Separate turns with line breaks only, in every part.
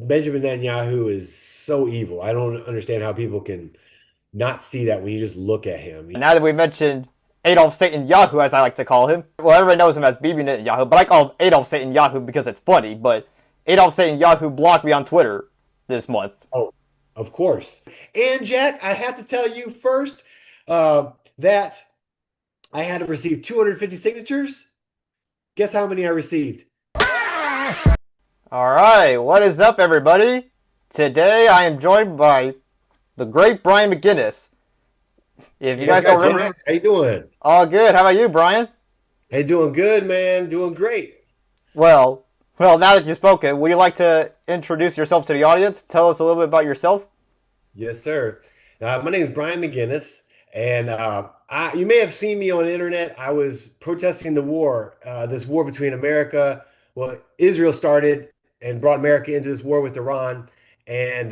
Benjamin Netanyahu is so evil. I don't understand how people can not see that when you just look at him.
Now that we mentioned Adolf Satan Yahoo, as I like to call him, well, everybody knows him as Bibi Netanyahu, but I call him Adolf Satan Yahoo because it's funny. But Adolf Satan Yahoo blocked me on Twitter this month.
Oh, of course. And Jack, I have to tell you first that I had to receive 250 signatures. Guess how many I received?
All right, what is up, everybody? Today I am joined by the great Brian McGinnis. If you guys
What's
don't
up,
remember,
Jack? How you doing?
all good. How about you, Brian?
Hey, doing good, man. Doing great.
Well, well. Now that you've spoken, would you like to introduce yourself to the audience? Tell us a little bit about yourself.
Yes, sir. My name is Brian McGinnis, and you may have seen me on the internet. I was protesting the war, this war between America. Well, Israel started and brought America into this war with Iran, and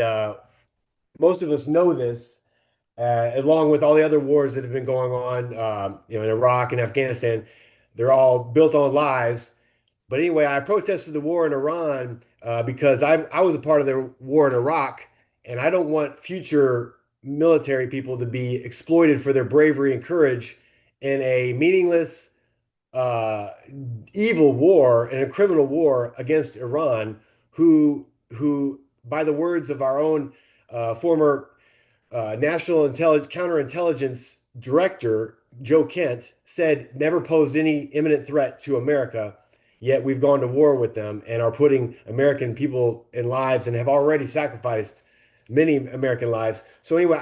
most of us know this, along with all the other wars that have been going on, in Iraq and Afghanistan. They're all built on lies. But anyway, I protested the war in Iran because I was a part of the war in Iraq, and I don't want future military people to be exploited for their bravery and courage in a meaningless, uh, evil war and a criminal war against Iran, who, by the words of our own former National Counterintelligence Director Joe Kent, said never posed any imminent threat to America. Yet we've gone to war with them and are putting American people in lives and have already sacrificed many American lives. So anyway,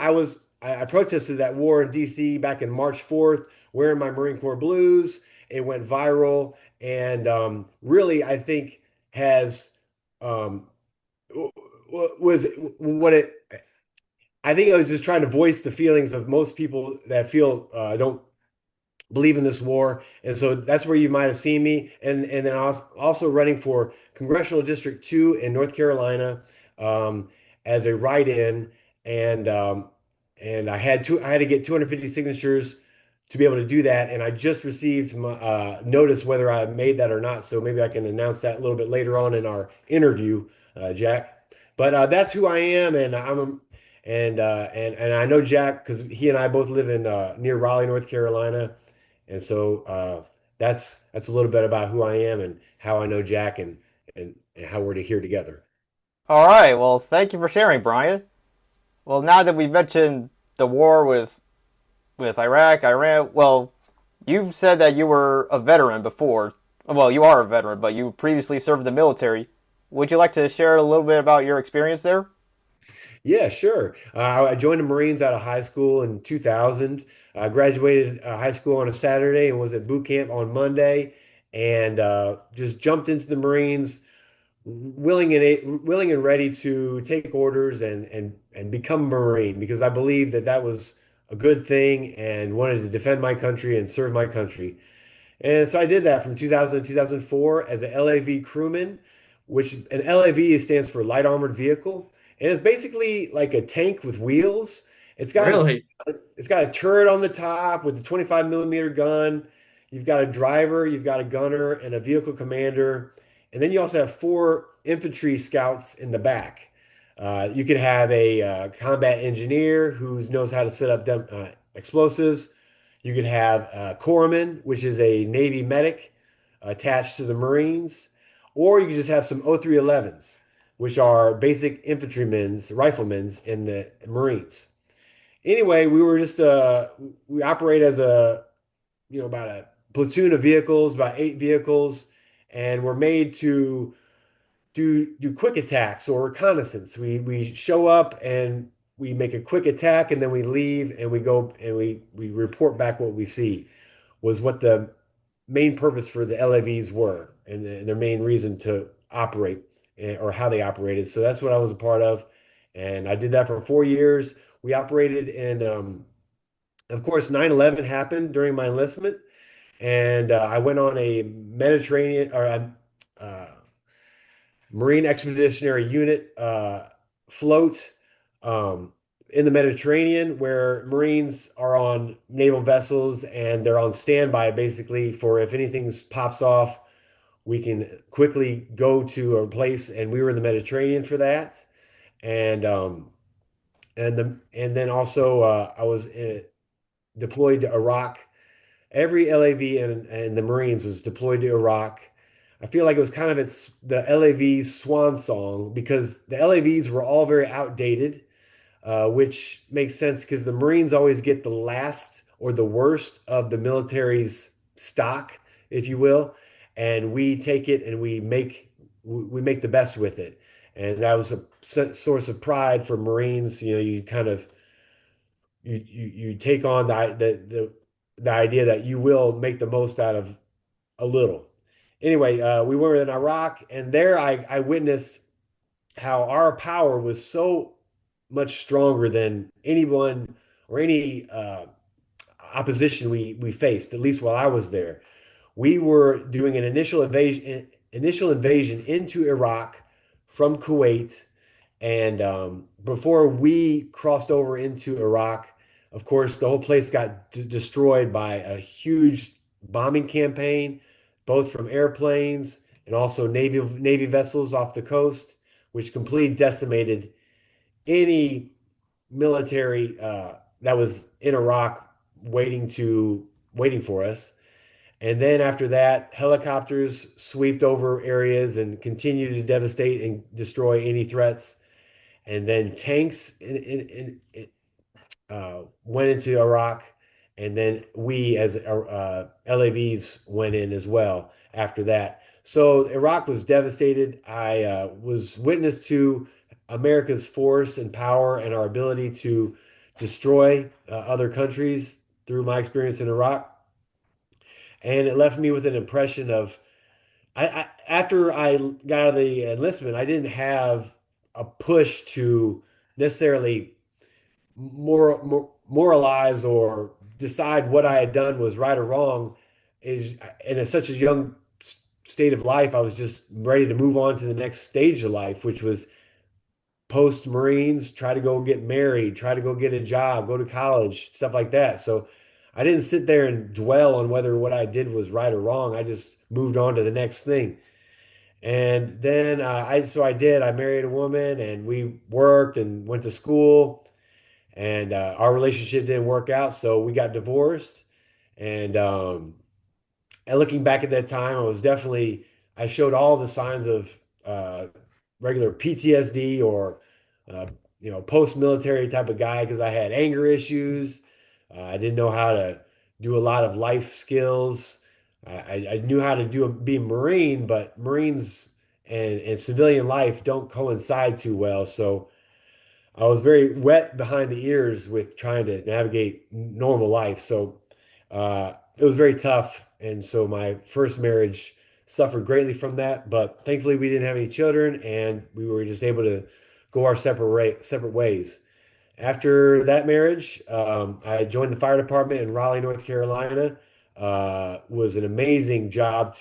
I protested that war in D.C. back in March 4th, wearing my Marine Corps blues. It went viral, and really, I think has um, was what it I think I was just trying to voice the feelings of most people that feel don't believe in this war, and so that's where you might have seen me. And then I was also running for Congressional District 2 in North Carolina um, as a write-in, and I had to get 250 signatures to be able to do that, and I just received my notice whether I made that or not. So maybe I can announce that a little bit later on in our interview, Jack. But that's who I am, and and I know Jack because he and I both live in near Raleigh, North Carolina, and so that's a little bit about who I am and how I know Jack and how we're here together.
All right. Well, thank you for sharing, Brian. Well, now that we've mentioned the war with Iraq, Iran, well, you've said that you were a veteran before. Well, you are a veteran, but you previously served in the military. Would you like to share a little bit about your experience there?
Yeah, sure. I joined the Marines out of high school in 2000. I graduated high school on a Saturday and was at boot camp on Monday, and just jumped into the Marines, willing and ready to take orders and become a Marine because I believed that that was a good thing and wanted to defend my country and serve my country. And so I did that from 2000 to 2004 as an LAV crewman, which an LAV stands for light armored vehicle. And it's basically like a tank with wheels. It's got a
Really?
it's got a turret on the top with a 25 millimeter gun. You've got a driver, you've got a gunner, and a vehicle commander. And then you also have four infantry scouts in the back. You could have a combat engineer who knows how to set up explosives. You could have a corpsman, which is a Navy medic attached to the Marines, or you could just have some O311s, which are basic infantrymen's, riflemen's in the Marines. Anyway, we operate as about a platoon of vehicles, about 8 vehicles, and we're made to do quick attacks or reconnaissance. We show up and we make a quick attack, and then we leave and we go and we report back what we see was what the main purpose for the LAVs were and their main reason to operate or how they operated. So that's what I was a part of, and I did that for 4 years. We operated in, of course, 9/11 happened during my enlistment, and I went on a Mediterranean or Marine Expeditionary Unit float um, in the Mediterranean, where Marines are on naval vessels and they're on standby basically for if anything pops off we can quickly go to a place, and we were in the Mediterranean for that. And and then also I was deployed to Iraq. Every LAV and the Marines was deployed to Iraq. I feel like it was kind of the LAV's swan song because the LAVs were all very outdated, which makes sense because the Marines always get the last or the worst of the military's stock, if you will, and we take it and we make the best with it. And that was a source of pride for Marines. You know, you kind of you take on the idea that you will make the most out of a little. Anyway, we were in Iraq, and there I witnessed how our power was so much stronger than anyone or any opposition we faced. At least while I was there, we were doing an initial invasion into Iraq from Kuwait, and before we crossed over into Iraq, of course, the whole place got destroyed by a huge bombing campaign, both from airplanes and also Navy vessels off the coast, which completely decimated any military that was in Iraq waiting for us. And then after that, helicopters swept over areas and continued to devastate and destroy any threats. And then tanks went into Iraq, and then we as LAVs went in as well after that. So Iraq was devastated. I was witness to America's force and power and our ability to destroy other countries through my experience in Iraq, and it left me with an impression of after I got out of the enlistment, I didn't have a push to necessarily moralize or decide what I had done was right or wrong. Is in such a young state of life, I was just ready to move on to the next stage of life, which was post Marines, try to go get married, try to go get a job, go to college, stuff like that. So I didn't sit there and dwell on whether what I did was right or wrong. I just moved on to the next thing. And then I did. I married a woman, and we worked and went to school, and our relationship didn't work out, so we got divorced. And looking back at that time, I showed all the signs of uh, regular PTSD or uh, post-military type of guy because I had anger issues. I didn't know how to do a lot of life skills. I knew how to be a Marine, but Marines and civilian life don't coincide too well. So I was very wet behind the ears with trying to navigate normal life. So it was very tough. And so my first marriage suffered greatly from that. But thankfully, we didn't have any children, and we were just able to go our separate ways. After that marriage, I joined the fire department in Raleigh, North Carolina. Was an amazing job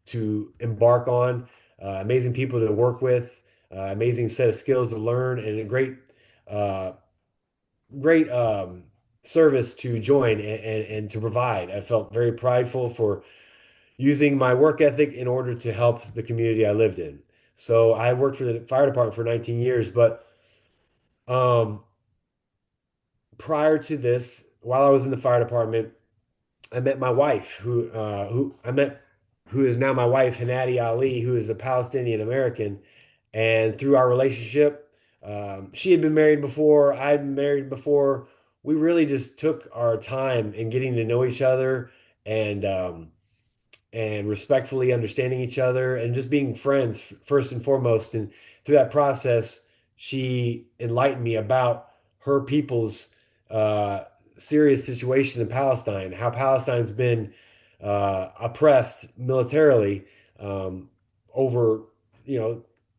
to embark on, amazing people to work with, amazing set of skills to learn, and a uh, great service to join and to provide. I felt very prideful for using my work ethic in order to help the community I lived in. So I worked for the fire department for 19 years, but um, prior to this, while I was in the fire department, I met my wife, who is now my wife, Hanadi Ali, who is a Palestinian American. And through our relationship, she had been married before, I'd been married before. We really just took our time in getting to know each other and respectfully understanding each other and just being friends first and foremost. And through that process, she enlightened me about her people's uh, serious situation in Palestine, how Palestine's been oppressed militarily over,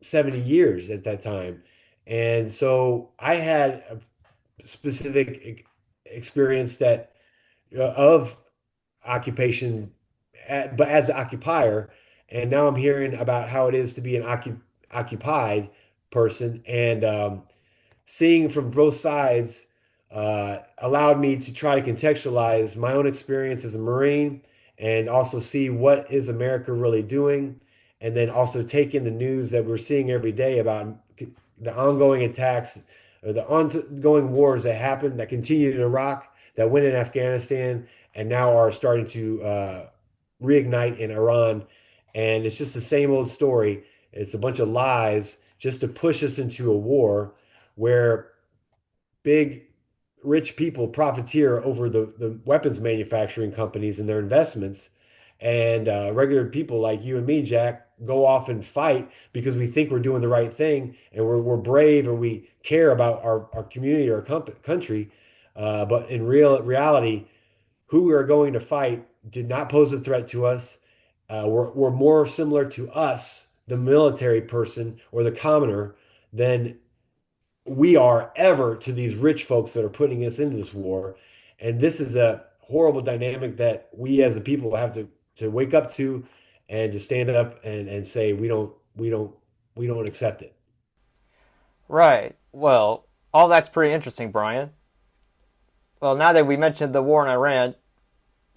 70 years at that time. And so I had a specific experience of occupation, but as an occupier. And now I'm hearing about how it is to be an occupied person, and seeing from both sides allowed me to try to contextualize my own experience as a Marine and also see what is America really doing. and then also take in the news that we're seeing every day about the ongoing attacks or the ongoing wars that happened, that continued in Iraq, that went in Afghanistan, and now are starting to reignite in Iran. And it's just the same old story. It's a bunch of lies just to push us into a war where big rich people profiteer over the weapons manufacturing companies and their investments. And regular people like you and me, Jack, go off and fight because we think we're doing the right thing and we're brave and we care about our community or our country. But in reality, who we are going to fight did not pose a threat to us. We're more similar to us, the military person or the commoner, than we are ever to these rich folks that are putting us into this war. And this is a horrible dynamic that we as a people have to wake up to and to stand up and say we don't accept it.
Right. Well, all that's pretty interesting, Brian. Well, now that we mentioned the war in Iran,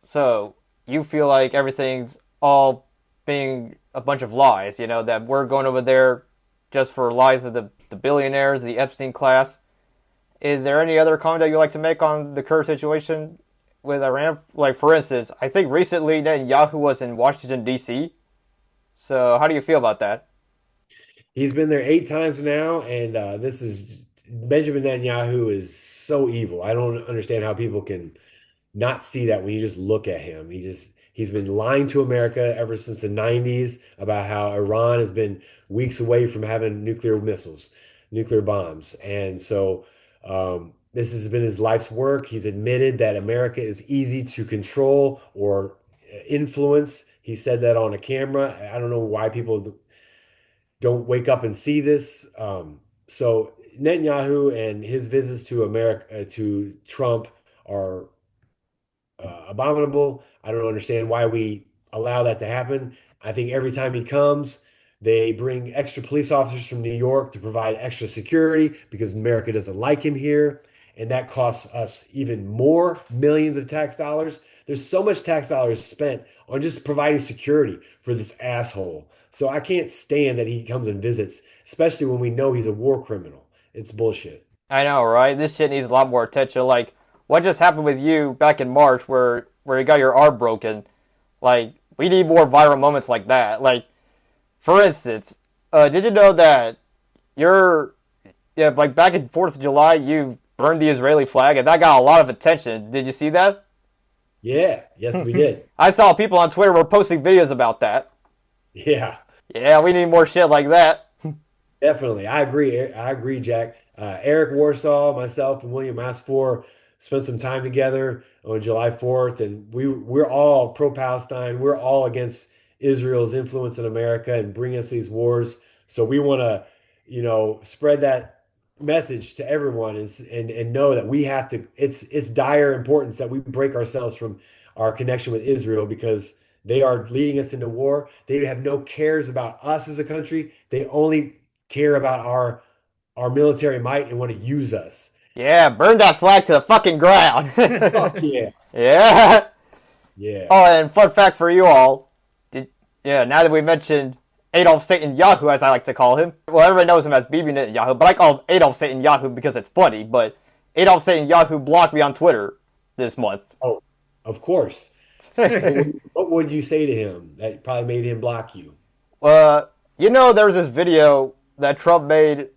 so you feel like everything's all being a bunch of lies, that we're going over there just for lies with the billionaires, the Epstein class. Is there any other comment that you'd like to make on the current situation with Iran? Like, for instance, I think recently Netanyahu was in Washington, D.C. So, how do you feel about that?
He's been there 8 times now, and this is Benjamin Netanyahu is so evil. I don't understand how people can not see that when you just look at him. He's been lying to America ever since the 90s about how Iran has been weeks away from having nuclear missiles, nuclear bombs. And so this has been his life's work. He's admitted that America is easy to control or influence. He said that on a camera. I don't know why people don't wake up and see this. So Netanyahu and his visits to America, to Trump, are abominable. I don't understand why we allow that to happen. I think every time he comes, they bring extra police officers from New York to provide extra security because America doesn't like him here. And that costs us even more millions of tax dollars. There's so much tax dollars spent on just providing security for this asshole. So I can't stand that he comes and visits, especially when we know he's a war criminal. It's bullshit.
I know, right? This shit needs a lot more attention. Like, what just happened with you back in March where you got your arm broken? Like, we need more viral moments like that. Like, for instance, did you know that you're, yeah, like back in 4th of July, you burned the Israeli flag, and that got a lot of attention. Did you see that?
Yeah, yes, we did.
I saw people on Twitter were posting videos about that.
Yeah.
Yeah, we need more shit like that.
Definitely. I agree. I agree, Jack. Eric Warsaw, myself, and William Asfor spent some time together on July 4th, and we're all pro-Palestine. We're all against Israel's influence in America and bring us these wars. So we want to, spread that message to everyone and know that we have to, it's dire importance that we break ourselves from our connection with Israel because they are leading us into war. They have no cares about us as a country. They only care about our military might and want to use us.
Yeah, burn that flag to the fucking ground.
Fuck yeah.
Yeah.
Yeah.
Oh, and fun fact for you all. Yeah, now that we mentioned Adolf Satan Yahoo, as I like to call him. Well, everybody knows him as Bibi Yahoo, but I call him Adolf Satan Yahoo because it's funny. But Adolf Satan Yahoo blocked me on Twitter this month.
Oh, of course. What would you say to him that probably made him block you?
There was this video that Trump made.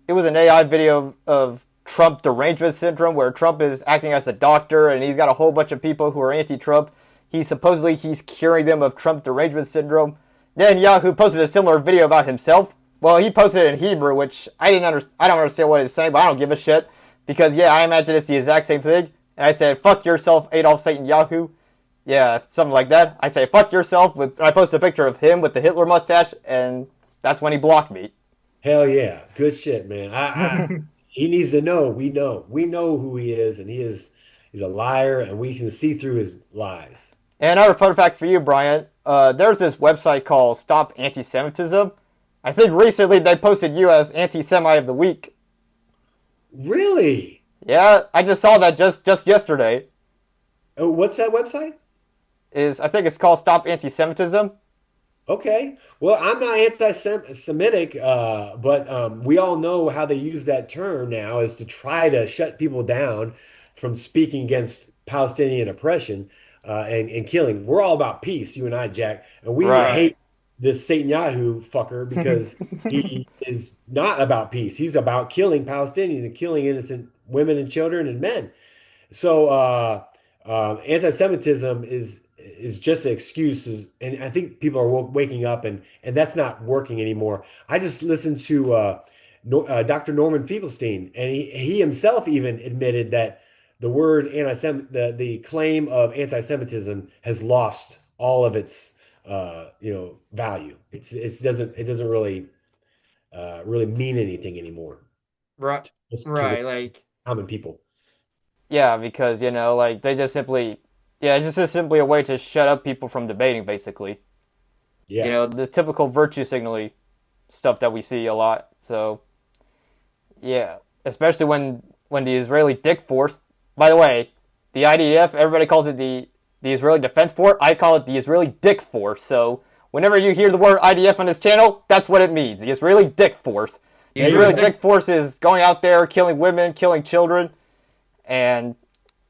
It was an AI video of Trump derangement syndrome, where Trump is acting as a doctor, and he's got a whole bunch of people who are anti-Trump. He's curing them of Trump derangement syndrome. Then Yahoo posted a similar video about himself. Well, he posted it in Hebrew, which I don't understand what he's saying, but I don't give a shit because I imagine it's the exact same thing. And I said, "Fuck yourself, Adolf Satan Yahoo." Yeah, something like that. I say, "Fuck yourself." I posted a picture of him with the Hitler mustache, and that's when he blocked me.
Hell yeah. Good shit, man. He needs to know. We know who he is, and he's a liar, and we can see through his lies.
And another fun fact for you, Brian. There's this website called Stop Anti-Semitism. I think recently they posted you as Anti-Semite of the Week.
Really?
Yeah, I just saw that just yesterday.
Oh, what's that website?
I think it's called Stop Anti-Semitism.
Okay. Well, I'm not anti-Semitic, but we all know how they use that term now is to try to shut people down from speaking against Palestinian oppression and killing. We're all about peace, you and I, Jack, and we
Right.
hate this Netanyahu fucker because he is not about peace. He's about killing Palestinians and killing innocent women and children and men. So anti-Semitism is just an excuse, and I think people are waking up, and that's not working anymore. I just listened to Dr. Norman Finkelstein, and he himself even admitted that the word the claim of anti-Semitism has lost all of its value. It doesn't really mean anything anymore
Right.
just to the
Right. Like,
common people.
yeah, because, like they just simply, yeah, it's just simply a way to shut up people from debating, basically.
Yeah.
The typical virtue signaling stuff that we see a lot. So, yeah, especially when the Israeli dick force, by the way, the IDF, everybody calls it the Israeli Defense Force. I call it the Israeli Dick Force. So whenever you hear the word IDF on this channel, that's what it means. The Israeli Dick Force. The
There you
Israeli
go.
Dick Force is going out there killing women, killing children, and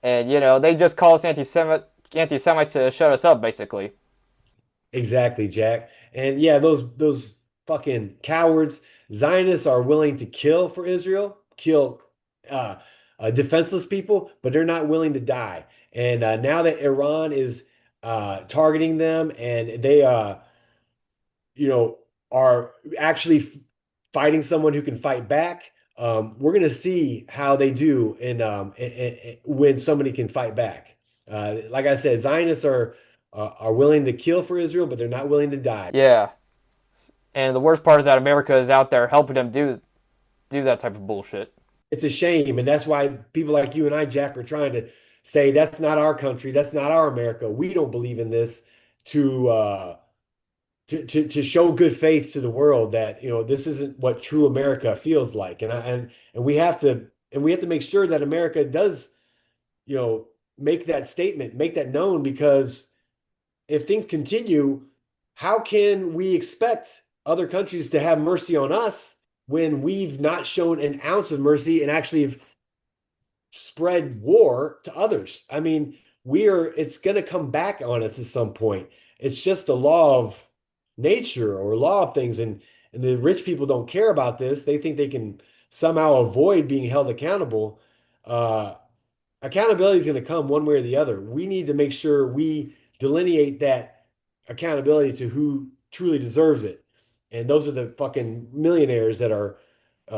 they just call us anti-Semites to shut us up, basically.
Exactly, Jack. And yeah, those fucking cowards, Zionists are willing to kill for Israel, kill uh, defenseless people, but they're not willing to die. And now that Iran is targeting them, and they you know are actually fighting someone who can fight back, we're gonna see how they do, when somebody can fight back. Like I said, Zionists are willing to kill for Israel, but they're not willing to die.
Yeah, and the worst part is that America is out there helping them do that type of bullshit.
It's a shame, and that's why people like you and I, Jack, are trying to say that's not our country, that's not our America. We don't believe in this to to show good faith to the world that this isn't what true America feels like, and we have to make sure that America does make that statement, make that known, because if things continue, how can we expect other countries to have mercy on us when we've not shown an ounce of mercy and actually have spread war to others? I mean, it's going to come back on us at some point. It's just the law of nature or law of things. And the rich people don't care about this. They think they can somehow avoid being held accountable. Uh, Accountability is going to come one way or the other. We need to make sure we delineate that accountability to who truly deserves it. And those are the fucking millionaires that are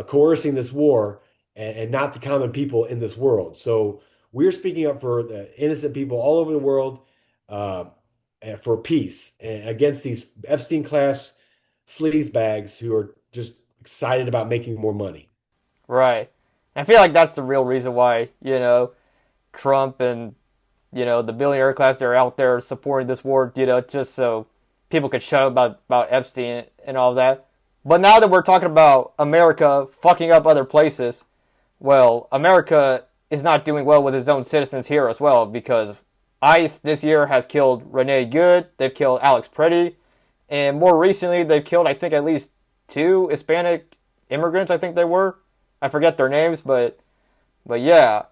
coercing this war, and not the common people in this world. So we're speaking up for the innocent people all over the world, uh, and for peace and against these Epstein class sleaze bags who are just excited about making more money.
Right. I feel like that's the real reason why, Trump and, the billionaire class, they're out there supporting this war, just so people could shut up about Epstein and all that. But now that we're talking about America fucking up other places, well, America is not doing well with its own citizens here as well, because ICE this year has killed Renee Good, they've killed Alex Preddy, and more recently they've killed, I think, at least two Hispanic immigrants, I think they were. I forget their names, but yeah.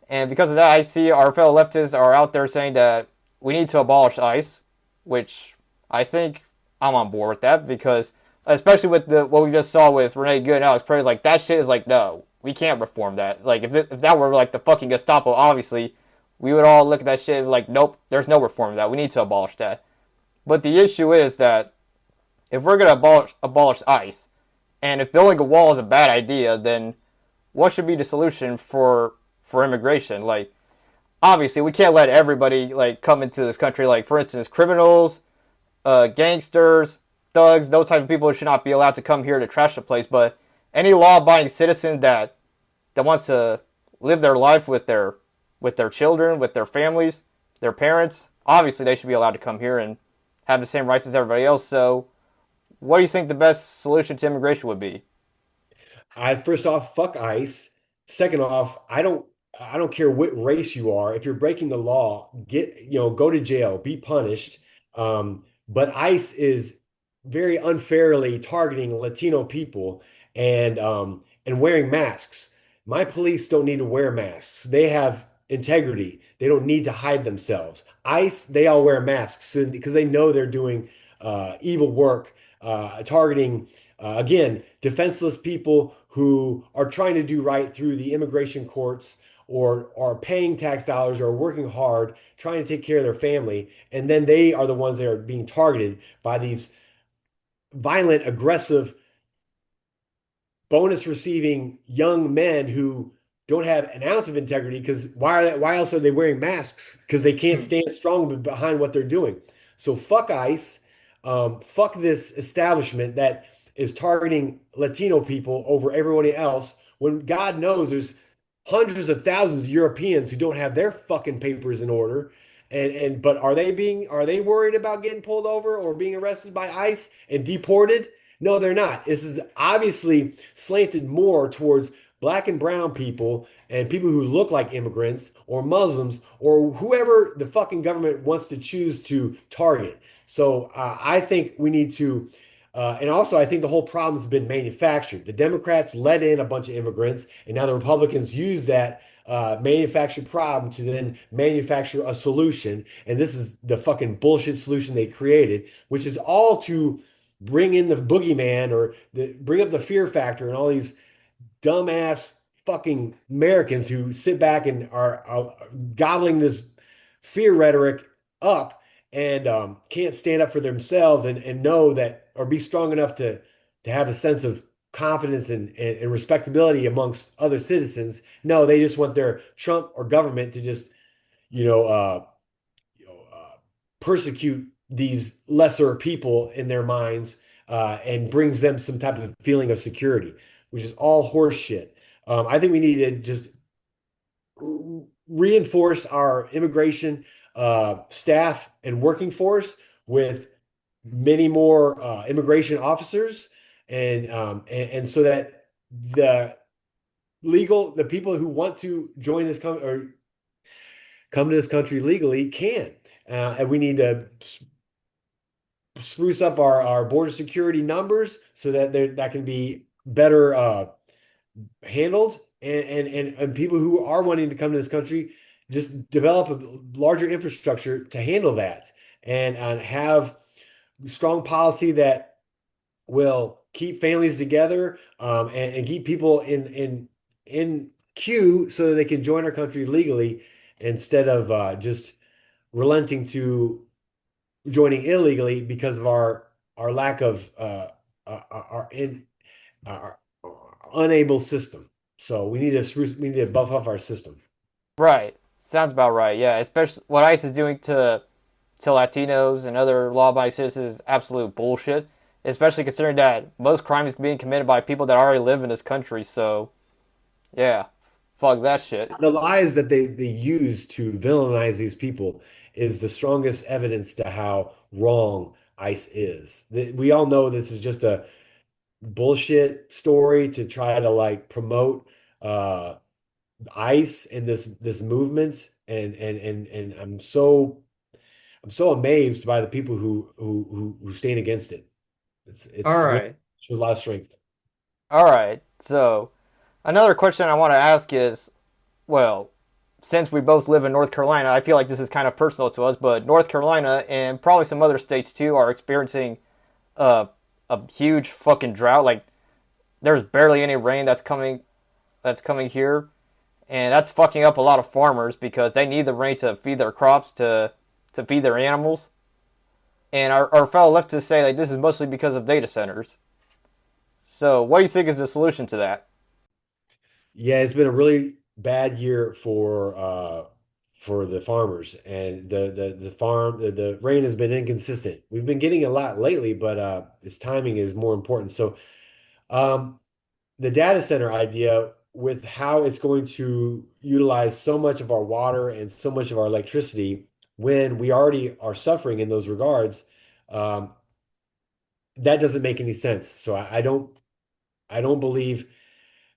And because of that, I see our fellow leftists are out there saying that we need to abolish ICE, which I think I'm on board with that, because especially with what we just saw with Renee Good and Alex Perez, like that shit is like, no, we can't reform that. Like if that were like the fucking Gestapo, obviously we would all look at that shit like, nope, there's no reform of that. We need to abolish that. But the issue is that if we're gonna abolish ICE, and if building a wall is a bad idea, then what should be the solution for immigration? Like, obviously, we can't let everybody like come into this country. Like, for instance, criminals, gangsters, thugs, those type of people should not be allowed to come here to trash the place. But any law-abiding citizen that wants to live their life with their children, with their families, their parents, obviously they should be allowed to come here and have the same rights as everybody else. So, what do you think the best solution to immigration would be?
I First off, fuck ICE. Second off, I don't care what race you are. If you're breaking the law, go to jail, be punished. But ICE is very unfairly targeting Latino people and wearing masks. My police don't need to wear masks. They have integrity. They don't need to hide themselves. ICE, they all wear masks because they know they're doing evil work, targeting again defenseless people who are trying to do right through the immigration courts or are paying tax dollars or working hard trying to take care of their family, and then they are the ones that are being targeted by these violent, aggressive, bonus receiving young men who don't have an ounce of integrity because why else are they wearing masks? Because they can't
Hmm.
stand strong behind what they're doing. So fuck ICE, fuck this establishment that is targeting Latino people over everybody else when God knows there's hundreds of thousands of Europeans who don't have their fucking papers in order. And but are they worried about getting pulled over or being arrested by ICE and deported? No, they're not. This is obviously slanted more towards black and brown people and people who look like immigrants or Muslims or whoever the fucking government wants to choose to target. So I think we need to, and also I think the whole problem has been manufactured. The Democrats let in a bunch of immigrants, and now the Republicans use that manufactured problem to then manufacture a solution. And this is the fucking bullshit solution they created, which is all to bring in the boogeyman or bring up the fear factor and all these dumbass fucking Americans who sit back and are gobbling this fear rhetoric up and can't stand up for themselves and know that or be strong enough to have a sense of confidence and respectability amongst other citizens. No, they just want their Trump or government to just you know uh, persecute these lesser people in their minds and brings them some type of feeling of security, which is all horse shit. I think we need to just reinforce our immigration staff and working force with many more immigration officers, and so that the people who want to join this or come to this country legally can. And we need to spruce up our border security numbers so that that can be better handled and people who are wanting to come to this country just develop a larger infrastructure to handle that and have strong policy that will keep families together and keep people in queue so that they can join our country legally instead of just relenting to joining illegally because of our lack of our in our unable system. So we need to buff up our system.
Right. Sounds about right. Yeah. Especially what ICE is doing to Latinos and other law-abiding citizens is absolute bullshit. Especially considering that most crime is being committed by people that already live in this country. So yeah, fuck that shit.
The lies that they use to villainize these people is the strongest evidence to how wrong ICE is. We all know this is just a bullshit story to try to like promote uh ICE and this movement and I'm so amazed by the people who stand against it.
All
It's really
right.
shows a lot of strength.
All right. So another question I want to ask is, well, since we both live in North Carolina, I feel like this is kind of personal to us, but North Carolina and probably some other states too are experiencing a a huge fucking drought. Like there's barely any rain that's coming here, and that's fucking up a lot of farmers because they need the rain to feed their crops to feed their animals. And our fellow leftists say like this is mostly because of data centers. So what do you think is the solution to that?
Yeah, it's been a really bad year for the farmers and the rain has been inconsistent. We've been getting a lot lately, but its timing is more important. So um the data center idea with how it's going to utilize so much of our water and so much of our electricity when we already are suffering in those regards, um, that doesn't make any sense. So I don't believe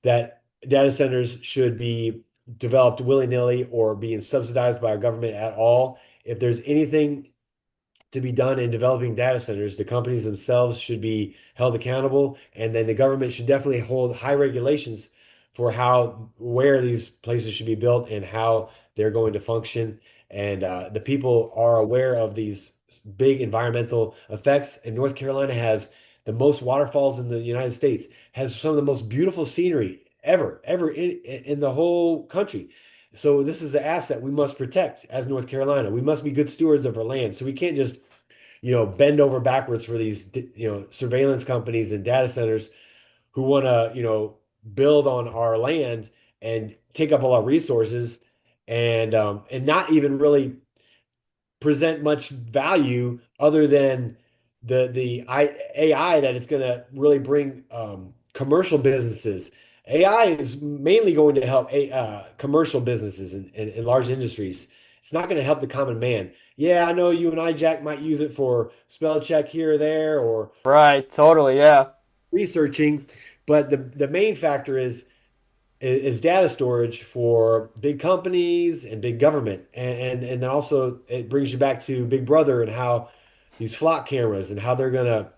that data centers should be developed willy-nilly or being subsidized by our government at all. If there's anything to be done in developing data centers. The companies themselves should be held accountable, and then the government should definitely hold high regulations for how where these places should be built and how they're going to function. And the people are aware of these big environmental effects. And North Carolina has the most waterfalls in the United States, has some of the most beautiful scenery ever in the whole country. So this is an asset we must protect as North Carolina. We must be good stewards of our land. So we can't just, bend over backwards for these, surveillance companies and data centers who want to, build on our land and take up all our resources and not even really present much value other than AI that it's going to really bring commercial businesses. AI is mainly going to help commercial businesses and large industries. It's not going to help the common man. Yeah, I know you and I, Jack, might use it for spell check here or there or
Right, totally, yeah.
researching, but the main factor is data storage for big companies and big government. And then also it brings you back to Big Brother and how these flock cameras and how they're gonna,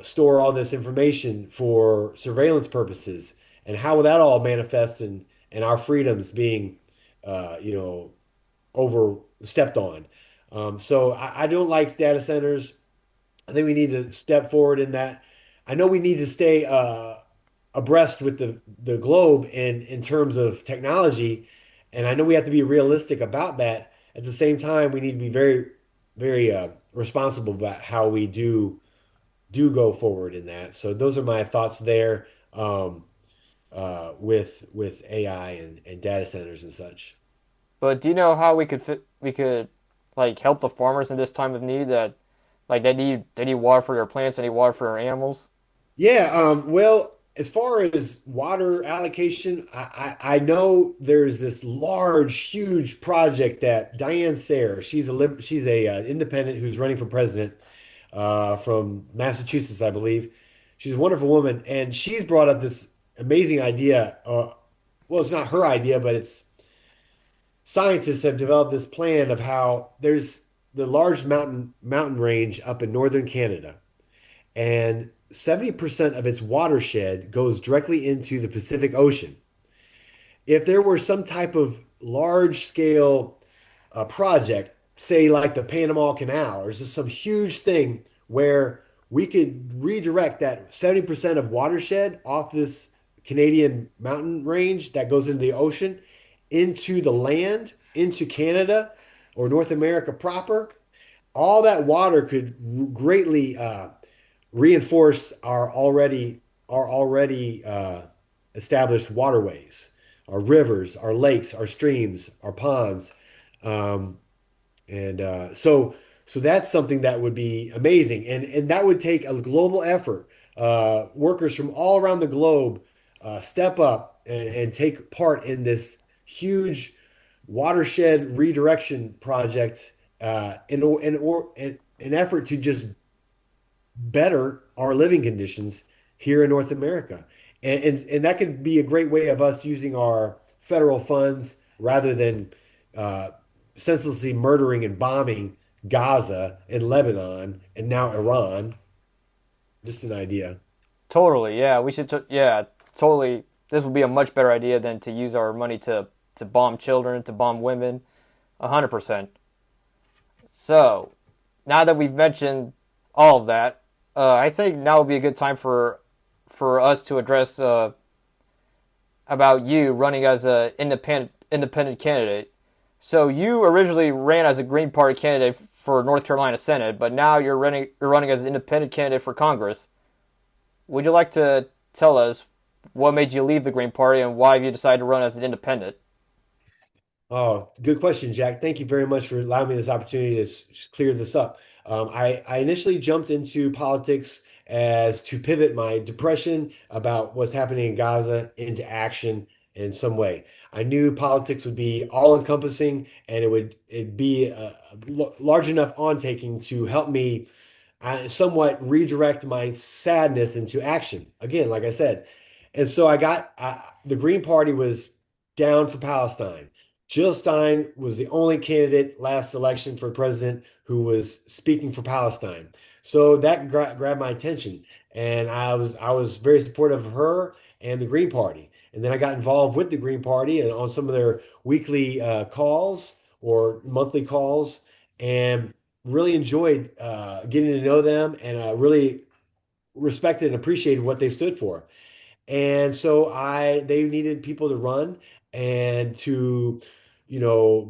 store all this information for surveillance purposes and how will that all manifest in our freedoms being overstepped on. So I don't like data centers. I think we need to step forward in that. I know we need to stay abreast with the globe in terms of technology, and I know we have to be realistic about that. At the same time, we need to be very responsible about how we do go forward in that. So those are my thoughts there with AI and data centers and such.
But do you know how we could like help the farmers in this time of need that like they need water for their plants, they need water for their animals?
Yeah, well, as far as water allocation, I know there's this large, huge project that Diane Sayre, she's a independent who's running for president from Massachusetts, I believe. She's a wonderful woman, and she's brought up this amazing idea. Well, it's not her idea, but it's scientists have developed this plan of how there's the large mountain range up in northern Canada and 70% of its watershed goes directly into the Pacific Ocean. If there were some type of large scale project, say like the Panama Canal, or just some huge thing where we could redirect that 70% of watershed off this Canadian mountain range that goes into the ocean into the land, into Canada or North America proper, all that water could greatly reinforce our already established waterways, our rivers, our lakes, our streams, our ponds, um, and so that's something that would be amazing, and that would take a global effort. Workers from all around the globe step up and take part in this huge watershed redirection project in an effort to just better our living conditions here in North America. And that could be a great way of us using our federal funds rather than uh, senselessly murdering and bombing Gaza and Lebanon and now Iran. Just an idea.
Totally, yeah. Yeah, totally. This would be a much better idea than to use our money to bomb children, to bomb women. 100%. So, now that we've mentioned all of that, I think now would be a good time for us to address about you running as a independent candidate. So you originally ran as a Green Party candidate for North Carolina Senate, but now you're running as an independent candidate for Congress. Would you like to tell us what made you leave the Green Party and why you decided to run as an independent?
Oh, good question, Jack. Thank you very much for allowing me this opportunity to clear this up. I initially jumped into politics as to pivot my depression about what's happening in Gaza into action in some way. I knew politics would be all-encompassing and it'd be a large enough on-taking to help me somewhat redirect my sadness into action. Again, like I said. And so I got the Green Party was down for Palestine, Jill Stein was the only candidate last election for president who was speaking for Palestine. So that grabbed my attention, and I was very supportive of her and the Green Party. And then I got involved with the Green Party and on some of their weekly calls or monthly calls, and really enjoyed getting to know them, and really respected and appreciated what they stood for. And so they needed people to run and to,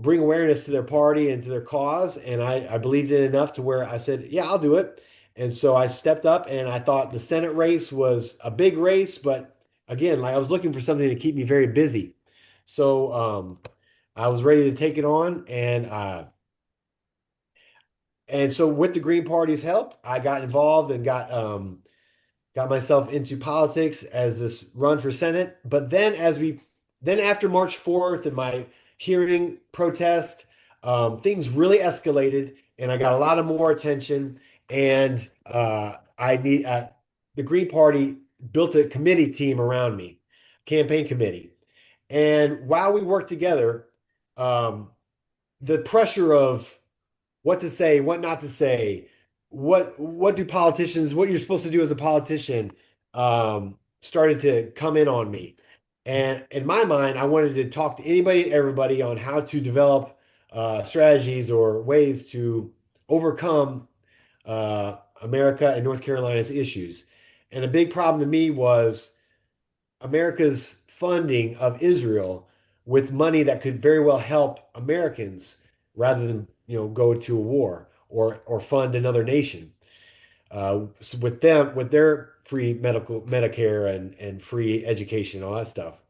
bring awareness to their party and to their cause. And I believed in it enough to where I said, yeah, I'll do it. And so I stepped up, and I thought the Senate race was a big race, but again, like I was looking for something to keep me very busy. So I was ready to take it on, and so with the Green Party's help, I got involved and got myself into politics as this run for Senate. But then after March 4th and my hearing protest, things really escalated, and I got a lot of more attention. And the Green Party built a committee team around me, campaign committee. And while we worked together, um, the pressure of what to say, what not to say, what do politicians, what you're supposed to do as a politician, started to come in on me. And in my mind, I wanted to talk to anybody and everybody on how to develop strategies or ways to overcome America and North Carolina's issues. And a big problem to me was America's funding of Israel with money that could very well help Americans rather than go to a war or fund another nation. So with their free Medicare and free education, all that stuff.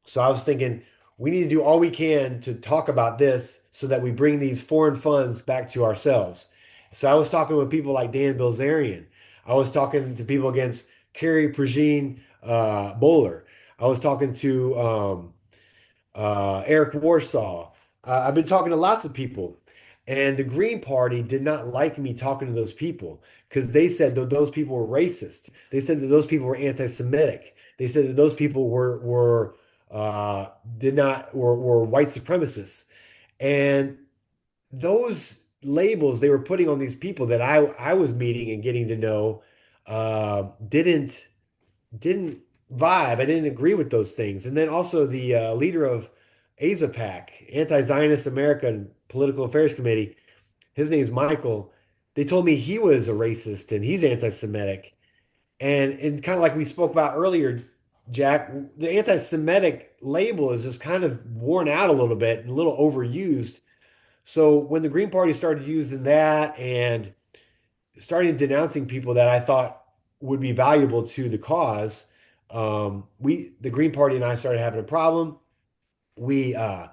So I was thinking we need to do all we can to talk about this so that we bring these foreign funds back to ourselves. So I was talking with people like Dan Bilzerian. I was talking to people against Kerry Prigine Bowler. I was talking to Eric Warsaw. I've been talking to lots of people, and the Green Party did not like me talking to those people because they said that those people were racist. They said that those people were anti-Semitic. They said that those people were did not were white supremacists, and those labels they were putting on these people that I was meeting and getting to know didn't vibe. I didn't agree with those things. And then also the leader of AZAPAC, Anti-Zionist American Political Affairs Committee, his name's Michael. They told me he was a racist and he's anti-Semitic. And kind of like we spoke about earlier, Jack, the anti-Semitic label is just kind of worn out a little bit and a little overused. So when the Green Party started using that and started denouncing people that I thought would be valuable to the cause, the Green Party and I started having a problem. We uh,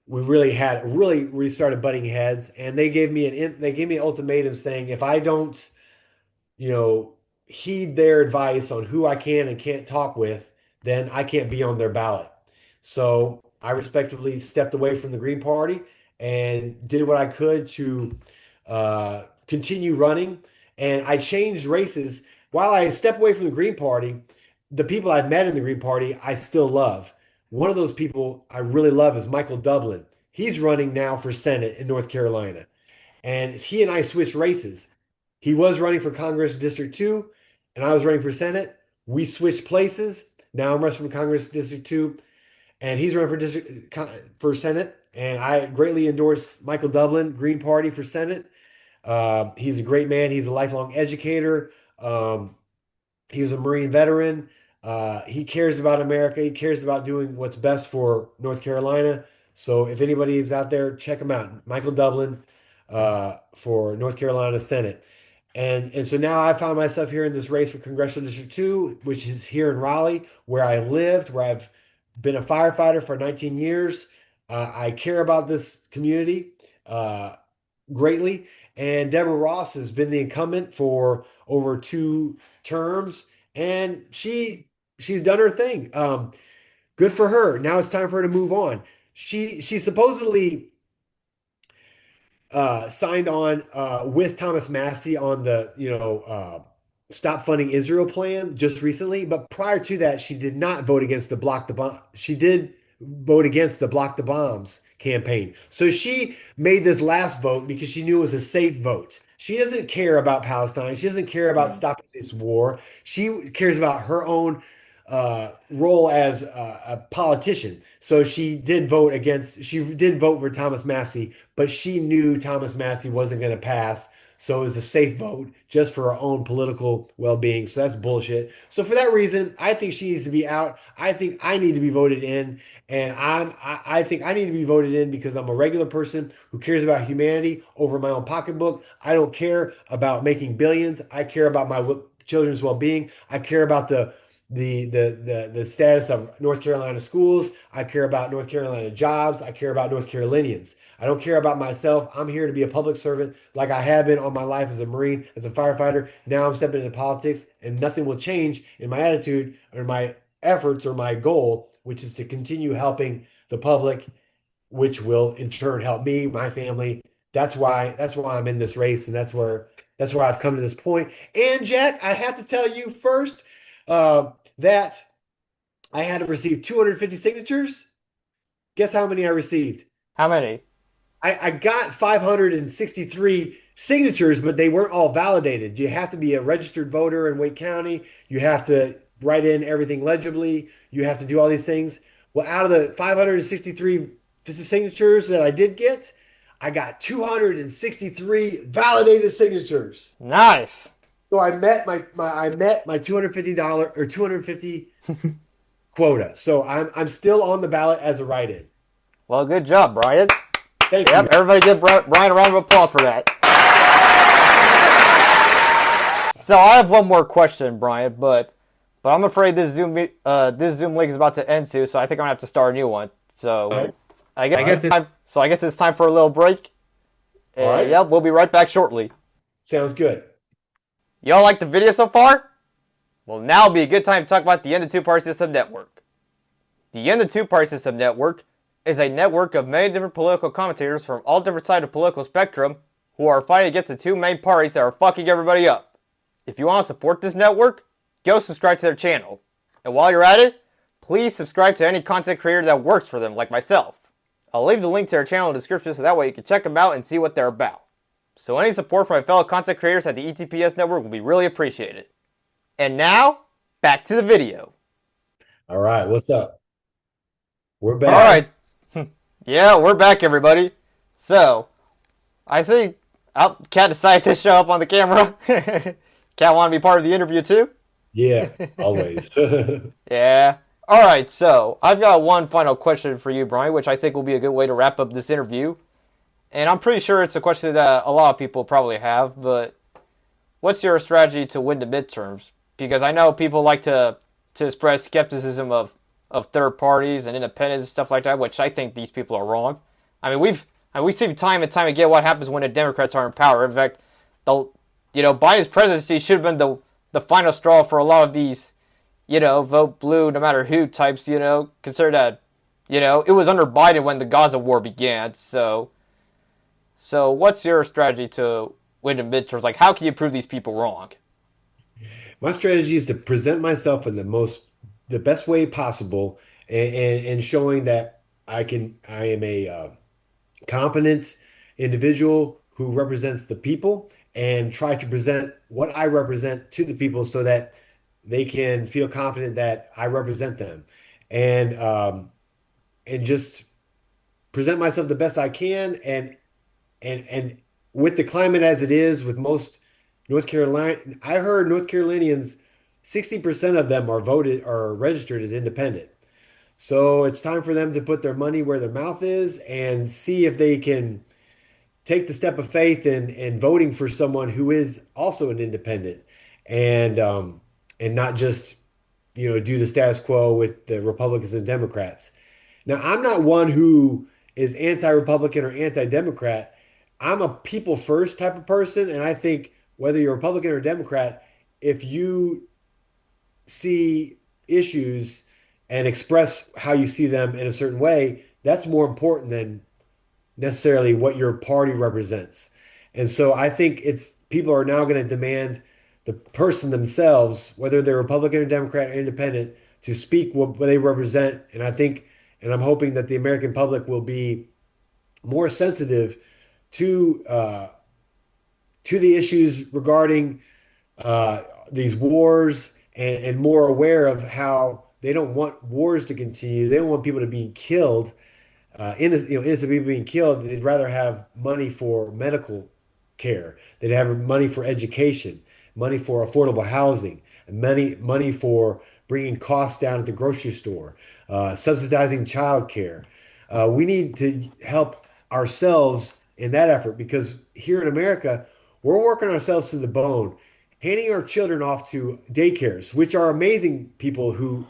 we really started butting heads, and they gave me an ultimatum saying if I don't, you know, heed their advice on who I can and can't talk with, then I can't be on their ballot. So I respectively stepped away from the Green Party and did what I could to continue running. And I changed races. While I step away from the Green Party, the people I've met in the Green Party, I still love. One of those people I really love is Michael Dublin. He's running now for Senate in North Carolina. And he and I switched races. He was running for Congress District 2, and I was running for Senate. We switched places. Now I'm running for Congress District 2, and he's running for Senate. And I greatly endorse Michael Dublin, Green Party for Senate. He's a great man. He's a lifelong educator. He was a Marine veteran. He cares about America. He cares about doing what's best for North Carolina. So if anybody is out there, check him out. Michael Dublin for North Carolina Senate. And so now I found myself here in this race for Congressional District 2, which is here in Raleigh, where I lived, where I've been a firefighter for 19 years. I care about this community greatly. And Deborah Ross has been the incumbent for over 2 terms, and she's done her thing. Good for her. Now it's time for her to move on. She supposedly signed on with Thomas Massey on the stop funding Israel plan just recently, but prior to that, she did not vote against the block the bomb. She did vote against the Block the Bombs campaign. So she made this last vote because she knew it was a safe vote. She doesn't care about Palestine. She doesn't care about
Mm.
stopping this war. She cares about her own role as a politician. So she did vote for Thomas Massey, but she knew Thomas Massey wasn't going to pass. So it was a safe vote just for her own political well-being. So that's bullshit. So for that reason, I think she needs to be out. I think I need to be voted in. And I think I need to be voted in because I'm a regular person who cares about humanity over my own pocketbook. I don't care about making billions. I care about my children's well-being. I care about the status of North Carolina schools. I care about North Carolina jobs. I care about North Carolinians. I don't care about myself. I'm here to be a public servant like I have been all my life as a Marine, as a firefighter. Now I'm stepping into politics, and nothing will change in my attitude or my efforts or my goal, which is to continue helping the public, which will in turn help me, my family. That's why I'm in this race, and that's where I've come to this point. And Jack, I have to tell you first that I had to receive 250 signatures. Guess how many I received?
How many?
I got 563 signatures, but they weren't all validated. You have to be a registered voter in Wake County. You have to write in everything legibly. You have to do all these things. Well, out of the 563 signatures that I did get, I got 263 validated signatures.
Nice.
So I met my $250 or 250 quota. So I'm still on the ballot as a write-in.
Well, good job, Brian.
Thank you.
Yep, everybody give Brian a round of applause for that. So I have one more question, Brian, but I'm afraid this Zoom link is about to end soon, so I think I'm gonna have to start a new one. So I
All
guess
right.
it's time. So I guess it's time for a little break.
All right.
Yeah, we'll be right back shortly.
Sounds good.
Y'all like the video so far? Well, now would be a good time to talk about the End the Two-Party System Network. The End the Two-Party System Network is a network of many different political commentators from all different sides of the political spectrum who are fighting against the two main parties that are fucking everybody up. If you want to support this network, go subscribe to their channel. And while you're at it, please subscribe to any content creator that works for them, like myself. I'll leave the link to their channel in the description so that way you can check them out and see what they're about. So any support from my fellow content creators at the ETPS network will be really appreciated. And now, back to the video.
All right. What's up? We're back.
Alright. Yeah, we're back, everybody. So, I think Kat decided to show up on the camera. Kat want to be part of the interview too?
Yeah, always.
Yeah. Alright, so I've got one final question for you, Brian, which I think will be a good way to wrap up this interview. And I'm pretty sure it's a question that a lot of people probably have, but what's your strategy to win the midterms? Because I know people like to express skepticism of third parties and independents and stuff like that, which I think these people are wrong. I mean, we've seen time and time again what happens when the Democrats are in power. In fact, Biden's presidency should have been the final straw for a lot of these, vote blue no matter who types. Consider that, it was under Biden when the Gaza war began. So what's your strategy to win the midterms? Like, how can you prove these people wrong?
My strategy is to present myself in the best way possible, and showing that I am a competent individual who represents the people, and try to present what I represent to the people so that they can feel confident that I represent them, and just present myself the best I can, and with the climate as it is with most North Carolina, I heard North Carolinians, 60% of them are registered as independent. So it's time for them to put their money where their mouth is and see if they can take the step of faith in voting for someone who is also an independent, and not just do the status quo with the Republicans and Democrats. Now, I'm not one who is anti-Republican or anti-Democrat. I'm a people first type of person, and I think whether you're Republican or Democrat, if you see issues and express how you see them in a certain way, that's more important than necessarily what your party represents. And so I think it's people are now going to demand the person themselves, whether they're Republican or Democrat or independent, to speak what they represent. And I think and I'm hoping that the American public will be more sensitive to the issues regarding these wars and more aware of how they don't want wars to continue. They don't want people to be killed, innocent people being killed. They'd rather have money for medical care. They'd have money for education, money for affordable housing, and money for bringing costs down at the grocery store, subsidizing childcare. We need to help ourselves in that effort because here in America, we're working ourselves to the bone, handing our children off to daycares, which are amazing people who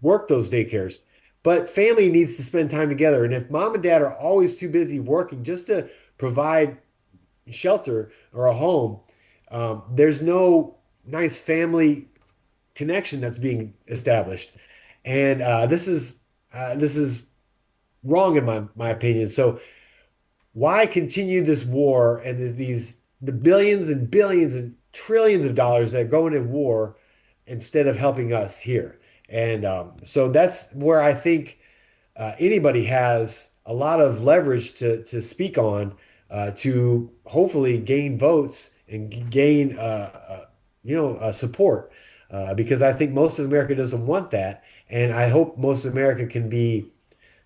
work those daycares. But family needs to spend time together. And if mom and dad are always too busy working just to provide shelter or a home, there's no nice family connection that's being established. And this is wrong in my opinion. So why continue this war and the billions and billions and trillions of dollars that go into war instead of helping us here? And so that's where I think anybody has a lot of leverage to speak on to hopefully gain votes and gain support because I think most of America doesn't want that, and I hope most of America can be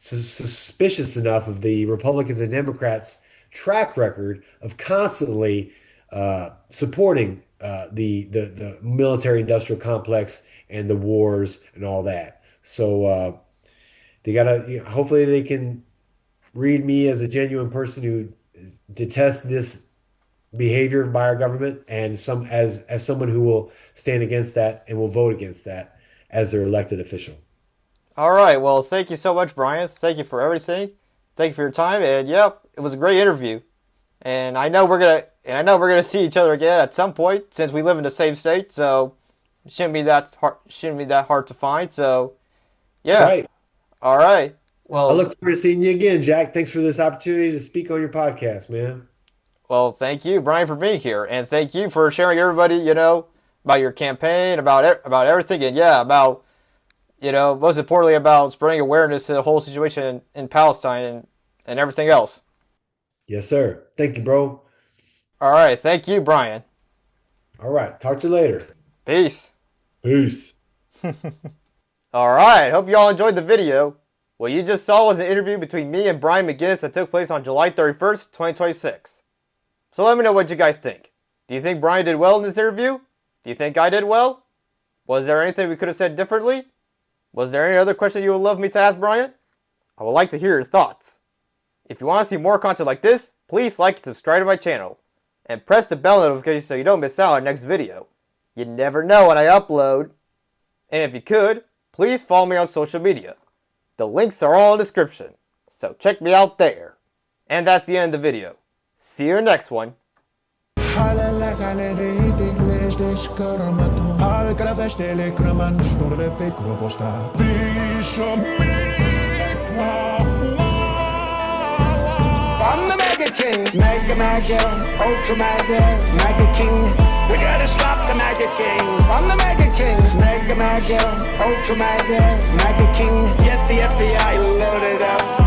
suspicious enough of the Republicans and Democrats' track record of constantly supporting the military industrial complex and the wars and all that. So they gotta hopefully they can read me as a genuine person who detests this behavior by our government and as someone who will stand against that and will vote against that as their elected official.
All right. Well, thank you so much, Brian. Thank you for everything. Thank you for your time. And yep, it was a great interview. And I know we're gonna see each other again at some point since we live in the same state. So it shouldn't be that hard. Shouldn't be that hard to find. So yeah.
Right.
All right.
I
Well,
look forward to seeing you again, Jack. Thanks for this opportunity to speak on your podcast, man.
well, thank you, Brian, for being here, and thank you for sharing everybody. About your campaign, about everything, and yeah, about most importantly about spreading awareness to the whole situation in Palestine and everything else.
Yes, sir. Thank you, bro.
All right. Thank you, Brian.
All right. Talk to you later.
Peace.
Peace.
All right. Hope you all enjoyed the video. What you just saw was an interview between me and Brian McGinnis that took place on July 31st, 2026. So let me know what you guys think. Do you think Brian did well in this interview? Do you think I did well? Was there anything we could have said differently? Was there any other question you would love me to ask Brian? I would like to hear your thoughts. If you want to see more content like this, please like and subscribe to my channel. And press the bell notification so you don't miss out on our next video. You never know when I upload. And if you could, please follow me on social media. The links are all in the description, so check me out there. And that's the end of the video. See you in the next one.
I'm the Mega King, Mega, Ultra Mega King. We gotta stop the Mega King. I'm the Mega King, Mega, Ultra Mega King. Get the FBI loaded up.